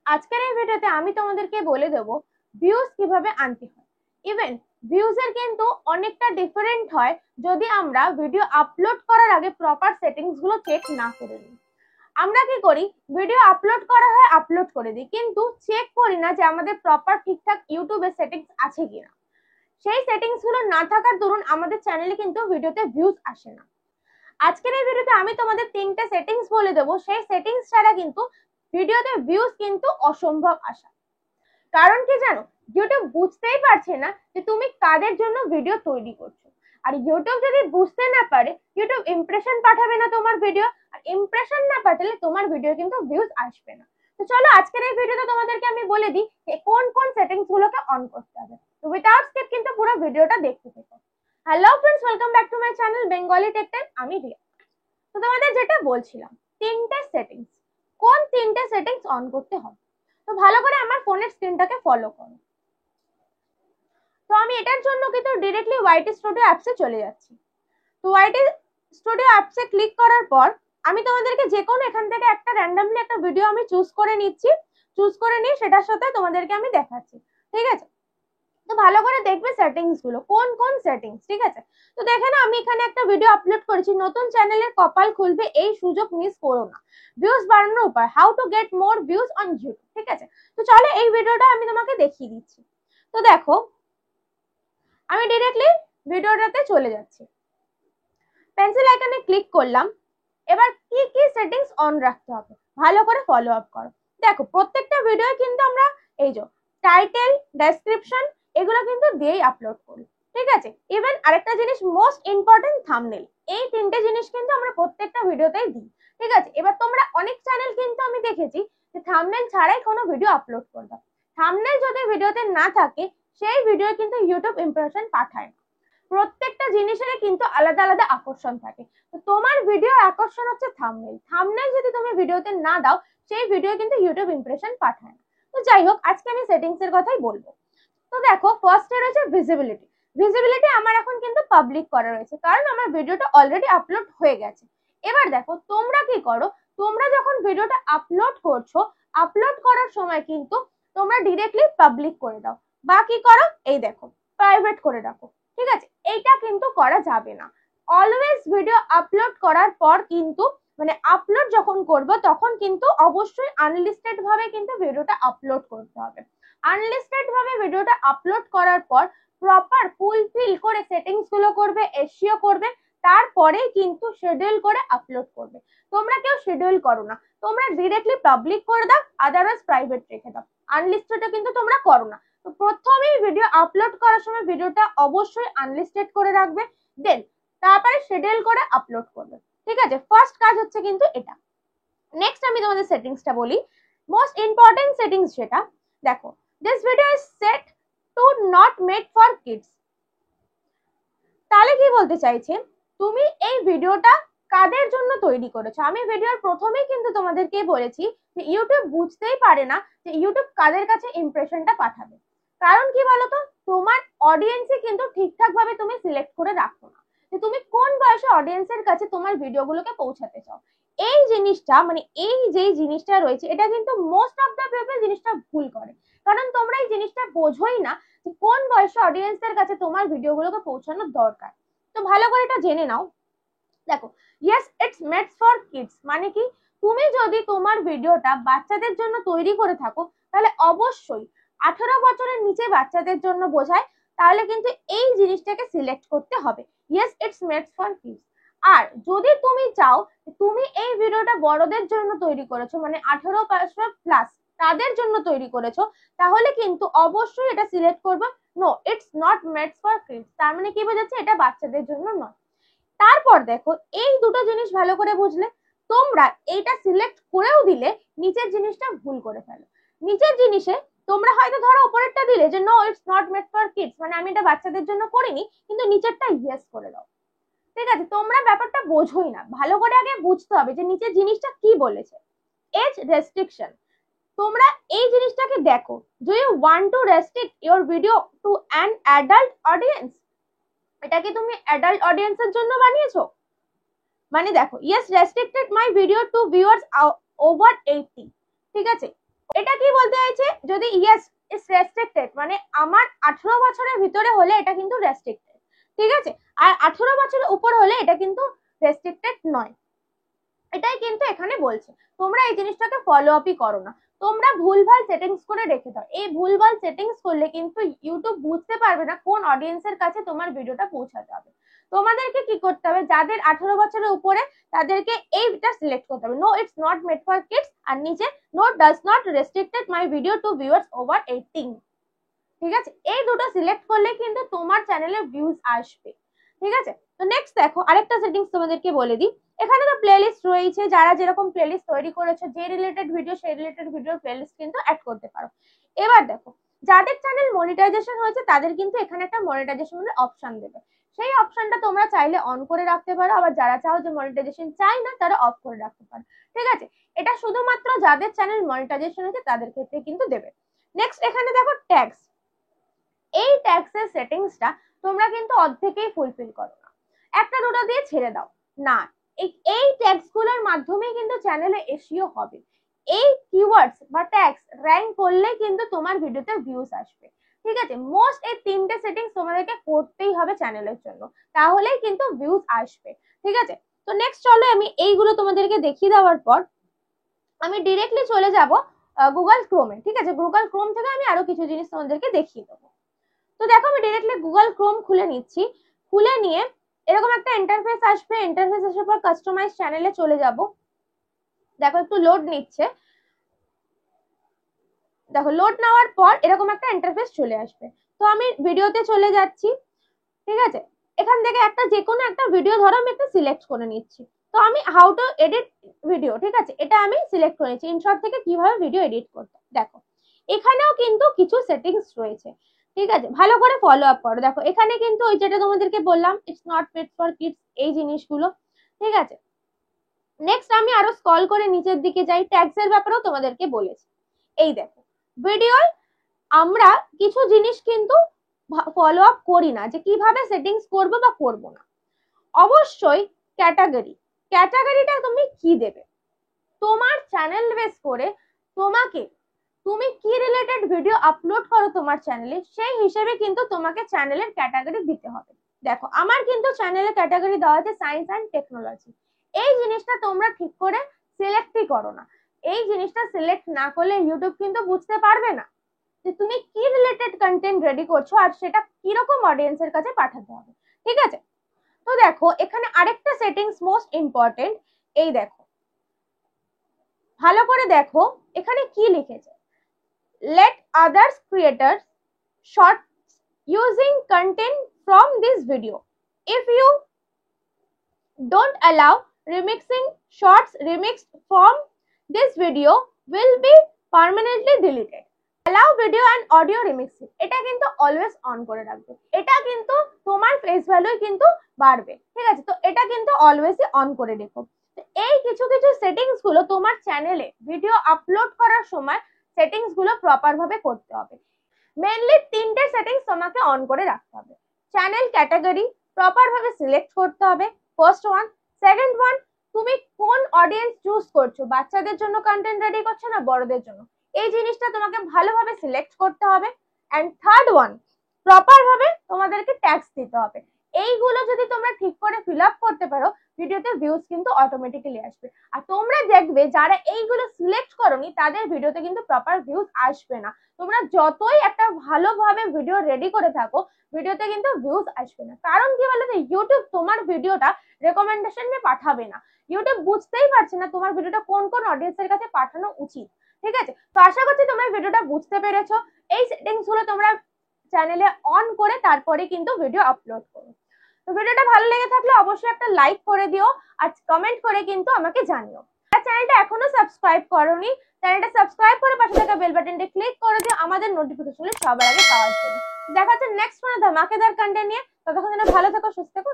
আজকের এই ভিডিওতে আমি তোমাদেরকে বলে দেব ভিউজ কিভাবে আনতে হয়। ইভেন ভিউজ এর কিন্তু অনেকটা ডিফারেন্ট হয় যদি আমরা ভিডিও আপলোড করার আগে প্রপার সেটিংস গুলো চেক না করে নিই। আমরা কি করি, ভিডিও আপলোড করা হয় আপলোড করে দিই, কিন্তু চেক করি না যে আমাদের প্রপার ঠিকঠাক ইউটিউবে সেটিংস আছে কিনা। সেই সেটিংস গুলো না থাকার দরুন আমাদের চ্যানেলে কিন্তু ভিডিওতে ভিউজ আসে না। আজকের এই ভিডিওতে আমি তোমাদের 3টে সেটিংস বলে দেবো, সেই সেটিংস ছাড়া কিন্তু ভিডিওতে ভিউজ কিন্তু অসম্ভব আসা। কারণ কি জানো, ইউটিউব বুঝতেই পারছে না যে তুমি কাদের জন্য ভিডিও তৈরি করছো। আর ইউটিউব যদি বুঝতে না পারে, ইউটিউব ইমপ্রেশন পাঠাবে না তোমার ভিডিও, আর ইমপ্রেশন না পাঠালে তোমার ভিডিও কিন্তু ভিউজ আসবে না। তো চলো আজকের এই ভিডিওতে তোমাদেরকে আমি বলে দিই যে কোন কোন সেটিংস গুলোকে অন করতে হবে। তো উইদাউট স্কিপ কিন্তু পুরো ভিডিওটা দেখতে থেকো। Hello friends, welcome back to my channel Bengali tech time. আমি রিয়া। তো তোমাদের যেটা বলছিলাম, 3টে সেটিংস। কোন 3টে সেটিংস অন করতে হবে? তো ভালো করে আমার ফোনের স্ক্রিনটাকে ফলো করো। তো আমি এটার জন্য কিন্তু ডিরেক্টলি ওয়াইটি স্টুডিও অ্যাপসে চলে যাচ্ছি। তো ওয়াইটি স্টুডিও অ্যাপসে ক্লিক করার পর আমি তোমাদেরকে যে কোনো এখান থেকে একটা র্যান্ডমলি একটা ভিডিও আমি চুজ করে নিচ্ছি। চুজ করে নিয়ে সেটার সাথে তোমাদেরকে আমি দেখাচ্ছি, ঠিক আছে? তো ভালো করে দেখবে সেটিংস গুলো, কোন কোন সেটিংস, ঠিক আছে? তো দেখে না, আমি এখানে একটা ভিডিও আপলোড করেছি, নতুন চ্যানেলের কপাল খুলবে, এই সুযোগ মিস করো না, ভিউজ বাড়ানোর উপায়, how to get more views on YouTube, ঠিক আছে? তো চলো এই ভিডিওটা আমি তোমাকে দেখিয়ে দিচ্ছি। তো দেখো, আমি ডিরেক্টলি ভিডিওটাতে চলে যাচ্ছি, পেন্সিল আইকনে ক্লিক করলাম। এবার কি কি সেটিংস অন রাখতে হবে ভালো করে ফলো আপ করো। দেখো, প্রত্যেকটা ভিডিও কিন্তু আমরা এই যে টাইটেল, ডেসক্রিপশন এগুলো কিন্তু দিয়েই আপলোড করি, ঠিক আছে? ইভেন আরেকটা জিনিস মোস্ট ইম্পর্টেন্ট, থাম্বনেল। এই 3টে জিনিস কিন্তু আমরা প্রত্যেকটা ভিডিওতেই দিই, ঠিক আছে? এবার তোমরা অনেক চ্যানেল কিন্তু আমি দেখেছি যে থাম্বনেল ছাড়াই কোনো ভিডিও আপলোড করে দাও। থাম্বনেল যদি ভিডিওতে না থাকে, সেই ভিডিও কিন্তু ইউটিউব ইমপ্রেশন পাঠায় না। প্রত্যেকটা জিনিসের কিন্তু আলাদা আলাদা আকর্ষণ থাকে। তো তোমার ভিডিও আকর্ষণ হচ্ছে থাম্বনেল। থাম্বনেল যদি তুমি ভিডিওতে না দাও, সেই ভিডিও কিন্তু ইউটিউব ইমপ্রেশন পাঠায় না। তো যাই হোক, আজকে আমি সেটিংস এর কথাই বলবো। তো দেখো, ফার্স্টে রয়েছে ভিজিবিলিটি। ভিজিবিলিটি আমার এখন কিন্তু পাবলিক করা রয়েছে, কারণ আমার ভিডিওটা অলরেডি আপলোড হয়ে গেছে। এবার দেখো, তোমরা কি করো, তোমরা যখন ভিডিওটা আপলোড করছো, আপলোড করার সময় কিন্তু তোমরা ডিরেক্টলি পাবলিক করে দাও, বা কি করো, এই দেখো, প্রাইভেট করে রাখো, ঠিক আছে? এইটা কিন্তু করা যাবে না। অলওয়েজ ভিডিও আপলোড করার পর কিন্তু, মানে আপলোড যখন করব তখন কিন্তু অবশ্যই আনলিস্টেড ভাবে কিন্তু ভিডিওটা আপলোড করতে হবে। আনলিস্টেড ভাবে ভিডিওটা আপলোড করার পর প্রপার ফুলফিল করে সেটিংস গুলো করবে, এসইও করবে, তারপরেই কিন্তু শিডিউল করে আপলোড করবে। তোমরা কেউ শিডিউল করো না, তোমরা ডিরেক্টলি পাবলিক করে দাও, আদারওয়াইজ প্রাইভেট রেখে দাও। আনলিস্টেডও কিন্তু তোমরা করো না। তো প্রথমেই ভিডিও আপলোড করার সময় ভিডিওটা অবশ্যই আনলিস্টেড করে রাখবে, দেন তারপরে শিডিউল করে আপলোড করবে, ঠিক আছে? ফার্স্ট কাজ হচ্ছে কিন্তু এটা। নেক্সট আমি তোমাদের সেটিংসটা বলি, মোস্ট ইম্পর্টেন্ট সেটিংস যেটা, দেখো, this video is set to not made for kids. তাহলে কি বলতে চাইছে, তুমি এই ভিডিওটা কাদের জন্য তৈরি করেছো? আমি ভিডিওর প্রথমেই কিন্তু তোমাদেরকে বলেছি যে ইউটিউব বুঝতেই পারে না যে ইউটিউব কাদের কাছে ইমপ্রেশনটা পাঠাবে। কারণ কি বলতো, তোমার অডিয়েন্সে কিন্তু ঠিকঠাক ভাবে তুমি সিলেক্ট করে রাখো না যে তুমি কোন বয়সে অডিয়েন্সের কাছে তোমার ভিডিওগুলোকে পৌঁছাতে চাও। এই জিনিসটা, মানে এই যে জিনিসটা রয়েছে, এটা কিন্তু মোস্ট অফ দ্য পিপল জিনিসটা ভুল করে। কারণ তোমরা এই জিনিসটা বোঝোই না যে কোন বয়সে অডিয়েন্সের কাছে তোমার ভিডিওগুলোকে পৌঁছানোর দরকার। তো ভালো করে এটা জেনে নাও। দেখো, yes it's made for kids মানে কি, তুমি যদি তোমার ভিডিওটা বাচ্চাদের জন্য তৈরি করে থাকো, তাহলে অবশ্যই 18 বছরের নিচে বাচ্চাদের জন্য বোঝায়, তাহলে কিন্তু এই জিনিসটাকে সিলেক্ট করতে হবে, yes it's made for kids. আর যদি তুমি চাও তুমি এই ভিডিওটা বড়দের জন্য তৈরি করেছো, মানে 18 বছর প্লাস তাদের জন্য তৈরি করেছো, তাহলে কিন্তু অবশ্যই এটা সিলেক্ট করবে no it's not made for kids. তার মানে কি বোঝাচ্ছে, এটা বাচ্চাদের জন্য নয়। তারপর দেখো, এই দুটো জিনিস ভালো করে বুঝলে, তোমরা এইটা সিলেক্ট করেও দিলে নিচের জিনিসটা ভুল করে ফেলো। নিচের জিনিসে তোমরা হয়তো ধরো উপরেরটা দিলে যে no it's not made for kids, মানে আমি এটা বাচ্চাদের জন্য করিনি, কিন্তু নিচেরটা ইয়েস করে দাও, ঠিক আছে? তোমরা ব্যাপারটা বোঝোই না, ভালো করে আগে বুঝতে হবে যে নিচের জিনিসটা কি বলেছে। এজ রেস্ট্রিকশন, তোমরা এই জিনিসটাকে দেখো, do you want to restrict your video to an adult audience? এটা কি তুমি অ্যাডাল্ট অডিয়েন্সের জন্য বানিয়েছো? মানে দেখো, yes restricted my video to viewers over 80, ঠিক আছে? এটা কি বলতে চাইছে, যদি ইয়েস ইজ রেস্ট্রিক্টেড মানে আমার 18 বছরের ভিতরে হলে এটা কিন্তু রেস্ট্রিক্টেড, ঠিক আছে, আর 18 বছরের উপর হলে এটা কিন্তু রেস্ট্রিক্টেড নয়। এটাই কিন্তু এখানে বলছে। তোমরা এই জিনিসটাকে ফলো আপই করো না, তোমরা ভুলভাল সেটিংস করে রেখে দাও। এই ভুলভাল সেটিংস করলে কিন্তু ইউটিউব বুঝতে পারবে না কোন অডিয়েন্সের কাছে তোমার ভিডিওটা পৌঁছাতে হবে। তোমাদেরকে কি করতে হবে, যাদের 18 বছরের উপরে তাদেরকে এইটা সিলেক্ট করতে হবে, no it's not made for kids, আর নিচে no does not restricted my video to viewers over 18, ঠিক আছে। এই দুটো সিলেক্ট করলে কিন্তু তোমার চ্যানেলে ভিউজ আসবে, ঠিক আছে। তো নেক্সট দেখো আরেকটা সেটিংস তোমাদেরকে বলে দিই। এখানে তো প্লেলিস্ট রয়েছে, যারা যেরকম প্লেলিস্ট তৈরি করেছো, যে রিলেটেড ভিডিও সেই রিলেটেড ভিডিওর প্লেলিস্ট কিন্তু অ্যাড করতে পারো। এবার দেখো যাদের চ্যানেল মনিটাইজেশন হয়েছে তাদের কিন্তু এখানে একটা মনিটাইজেশনের অপশন দেবে, সেই অপশনটা তোমরা চাইলে অন করে রাখতে পারো, আবার যারা চাও যে মনিটাইজেশন চাই না তারা অফ করে রাখতে পারো, ঠিক আছে। এটা শুধুমাত্র যাদের চ্যানেল মনিটাইজেশন হয়েছে তাদের ক্ষেত্রে কিন্তু দেবে। নেক্সট এখানে দেখো ট্যাগস, এই ট্যাক্সের সেটিংসটা তোমরা কিন্তু অর্ধেকেই ফুলফিল করো না, একটা দুটো দিয়ে ছেড়ে দাও না। এই ট্যাক্স গুলোর মাধ্যমে কিন্তু চ্যানেলে এসইও হবে, এই কিওয়ার্ডস বা ট্যাক্স র্যাঙ্ক করলে কিন্তু তোমার ভিডিওতে ভিউজ আসবে, ঠিক আছে। মোস্ট এই তিনটে সেটিংস তোমাদেরকে করতেই হবে চ্যানেলের জন্য, তাহলেই কিন্তু ভিউজ আসবে, ঠিক আছে। তো নেক্সট চলো আমি এইগুলো তোমাদেরকে দেখিয়ে দেওয়ার পর আমি ডিরেক্টলি চলে যাব গুগল ক্রোমে, ঠিক আছে। গুগল ক্রোম থেকে আমি আরো কিছু জিনিস তোমাদেরকে দেখিয়ে দেবো। তো দেখো আমি ডিরেক্টলি গুগল ক্রোম খুলে নিচ্ছি, খুলে নিয়ে এরকম একটা ইন্টারফেস আসবে, ইন্টারফেস আসার পর কাস্টমাইজ চ্যানেলে চলে যাব। দেখো একটু লোড নিচ্ছে, দেখো লোড নেওয়ার পর এরকম একটা ইন্টারফেস চলে আসবে। তো আমি ভিডিওতে চলে যাচ্ছি, ঠিক আছে। এখান থেকে একটা যে কোনো একটা ভিডিও ধরো আমি একটা সিলেক্ট করে নিচ্ছি। তো আমি হাউ টু এডিট ভিডিও, ঠিক আছে, এটা আমি সিলেক্ট করে নিচ্ছি। ইনশর্ট থেকে কিভাবে ভিডিও এডিট করতে, দেখো এখানেও কিন্তু কিছু সেটিংস রয়েছে, ঠিক আছে, ভালো করে ফলো আপ করো। দেখো এখানে কিন্তু ওই যেটা তোমাদেরকে বললাম it's not made for kids, এই জিনিসগুলো, ঠিক আছে। নেক্সট আমি আরো স্ক্রল করে নিচের দিকে যাই, ট্যাগস এর ব্যাপারেও তোমাদেরকে বলেছি। এই দেখো ভিডিও আমরা কিছু জিনিস কিন্তু ফলো আপ করি না, যে কিভাবে সেটিংস করব বা করব না। অবশ্যই ক্যাটাগরি, ক্যাটাগরিটা তুমি কি দেবে তোমার চ্যানেল বেস করে, তুমি কি রিলেটেড ভিডিও আপলোড করো তোমার চ্যানেলে সেই হিসেবে কিন্তু তোমাকে চ্যানেলের ক্যাটাগরি দিতে হবে। দেখো আমার কিন্তু চ্যানেলের ক্যাটাগরি দেওয়া আছে সায়েন্স অ্যান্ড টেকনোলজি, এই জিনিসটা তোমরা ঠিক করে সিলেক্টই করো না। এই জিনিসটা সিলেক্ট না করলে ইউটিউব কিন্তু বুঝতে পারবে না যে তুমি কি রিলেটেড কন্টেন্ট রেডি করছো আর সেটা কিরকম অডিয়েন্সের কাছে পাঠাতে হবে, ঠিক আছে। তো দেখো এখানে আরেকটা সেটিংস মোস্ট ইম্পর্টেন্ট, এই দেখো ভালো করে দেখো এখানে কি লিখেছে, let others creators short using content from this video, if you don't allow remixing shorts remixed from this video will be permanently deleted, allow video and audio remixing, এটা কিন্তু অলওয়েজ অন করে রাখবে, এটা কিন্তু তোমার ফেস ভ্যালু কিন্তু বাড়বে, ঠিক আছে। তো এটা কিন্তু অলওয়েজই অন করে রেখো। এই কিছু কিছু সেটিংস গুলো তোমার চ্যানেলে ভিডিও আপলোড করার সময় সেটিংস গুলো প্রপার ভাবে করতে হবে। মেইনলি তিনটে সেটিংস তোমাকে অন করে রাখতে হবে। চ্যানেল ক্যাটাগরি প্রপার ভাবে সিলেক্ট করতে হবে, ফার্স্ট ওয়ান। সেকেন্ড ওয়ান, তুমি কোন অডিয়েন্স চুজ করছো, বাচ্চাদের জন্য কন্টেন্ট রেডি করছো না বড়দের জন্য, এই জিনিসটা তোমাকে ভালোভাবে সিলেক্ট করতে হবে। এন্ড থার্ড ওয়ান, প্রপার ভাবে তোমাদেরকে ট্যাক্স দিতে হবে। এইগুলো যদি তোমরা ঠিক করে ফিল আপ করতে পারো ভিডিওতে ভিউজ কিন্তু অটোমেটিক্যালি আসবে। আর তোমরা দেখবে যারা এইগুলো সিলেক্ট করোনি তাদের ভিডিওতে কিন্তু প্রপার ভিউজ আসবে না। তোমরা যতই একটা ভালোভাবে ভিডিও রেডি করে থাকো ভিডিওতে কিন্তু ভিউজ আসবে না। কারণ কি বলতো, ইউটিউব তোমার ভিডিওটা রেকমেন্ডেশনে পাঠাবে না, ইউটিউব বুঝতেই পারছে না তোমার ভিডিওটা কোন কোন অডিয়েন্সের কাছে পাঠানো উচিত, ঠিক আছে। তো আশা করছি তোমরা ভিডিওটা বুঝতে পেরেছো। এই সেটিংস গুলো তোমরা চ্যানেলে অন করে তারপরে কিন্তু ভিডিও আপলোড করো। তো ভিডিওটা ভালো লেগে থাকলে অবশ্যই একটা লাইক করে দিও আর কমেন্ট করে কিন্তু আমাকে জানিও। আর চ্যানেলটা এখনো সাবস্ক্রাইব করোনি, চ্যানেলটা সাবস্ক্রাইব করে পাশে থাকা বেল বাটনটা ক্লিক করে দিও আমাদের নোটিফিকেশন সবার আগে পাওয়ার জন্য। দেখা হচ্ছে নেক্সট কোনো ধামাকেদার কন্টেন্ট নিয়ে, ততক্ষণ ভালো থেকো, সুস্থ থেকো।